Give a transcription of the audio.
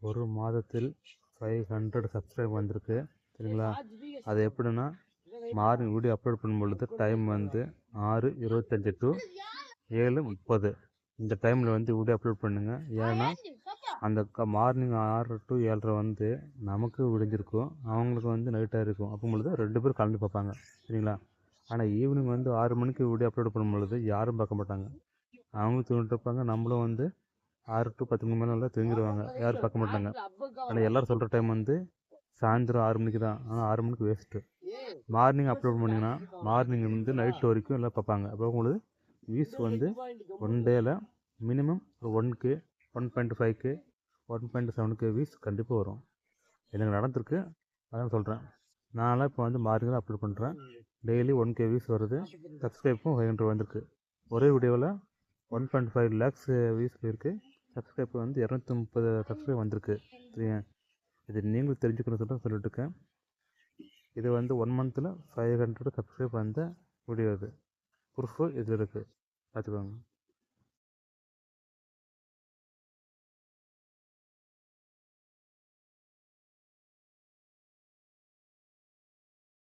ஒரு மாதத்தில் 500 சப்ஸ்கிரைப் வந்திருக்கு சரிங்களா. அது எப்படின்னா மார்னிங் வீடியோ அப்லோட் பண்ணும் பொழுது டைம் வந்து 6:25 டு 7:30 இந்த டைமில் வந்து வீடியோ அப்லோட் பண்ணுங்கள். ஏன்னா அந்த மார்னிங் 6 டு 7:30 வந்து நமக்கு விடிஞ்சிருக்கும், அவங்களுக்கு வந்து நைட்டாக இருக்கும். அப்போ பொழுது 2 பேரும் கலந்து பார்ப்பாங்க சரிங்களா. ஆனால் ஈவினிங் வந்து 6 மணிக்கு வீடியோ அப்லோட் பண்ணும் பொழுது யாரும் பார்க்க மாட்டாங்க. அவங்களும் தூங்கிட்டு இருப்பாங்க, நம்மளும் வந்து 6 டு 10 மணி மேலே நல்லா தூங்கிடுவாங்க, யாரும் பார்க்க மாட்டாங்க. ஆனால் எல்லோரும் சொல்கிற டைம் வந்து சாயந்தரம் 6 மணிக்கு தான். ஆனால் 6 மணிக்கு வேஸ்ட்டு. மார்னிங் அப்லோட் பண்ணிங்கன்னா மார்னிங் வந்து நைட்டு வரைக்கும் எல்லாம் பார்ப்பாங்க. அப்போ உங்களுக்கு வியூஸ் வந்து ஒன் டேயில் மினிமம் ஒரு 1K 1.5K 1.7K வியூஸ் கண்டிப்பாக வரும். எனக்கு நடந்திருக்கு, அதான் சொல்கிறேன். நான்லாம் இப்போ வந்து மார்னிங் தான் அப்லோட் பண்ணுறேன். டெய்லி 1K வியூஸ் வருது, சப்ஸ்கிரைப்பும் 500 வந்திருக்கு. ஒரே வீடியோவில் 1.5 lakhs வியூஸ் போயிருக்கு, சப்ஸ்கிரைப் வந்து 230 சப்ஸ்கிரைப் வந்திருக்கு சரியா. இது நீங்களும் தெரிஞ்சுக்கணும்னு சொல்லிட்டு இருக்கேன். இது வந்து 1 மந்தில் 500 சப்ஸ்கிரைப் வந்த வீடியோ. இது ப்ரூஃபு இதில் இருக்குது, பார்த்துக்கோங்க.